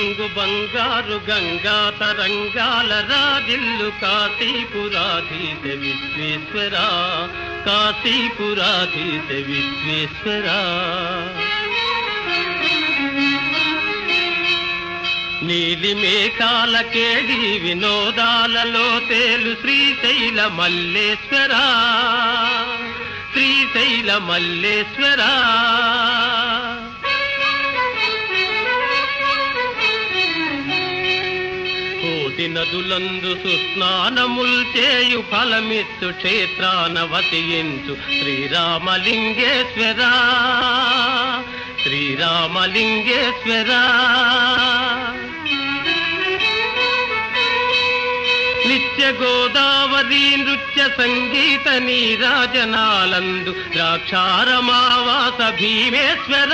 రంగు బంగారు గంగా తరంగాల రాజిల్లు కాశీపురాధీశ విశ్వేశ్వర, కాశీపురాధీశ విశ్వేశ్వర. నీలి మేఘాల కేడి వినోదాలలో తేలు శ్రీశైల మల్లేశ్వర, శ్రీశైల మల్లేశ్వర. కోటి నదులందు సుస్నానముల్ చేయు ఫలమిచ్చు క్షేత్రాన వసించు శ్రీరామలింగేశ్వర, శ్రీరామలింగేశ్వర. నిత్య గోదావరి నృత్య సంగీత నీరాజనాలందు ద్రాక్షారమావాస భీమేశ్వర.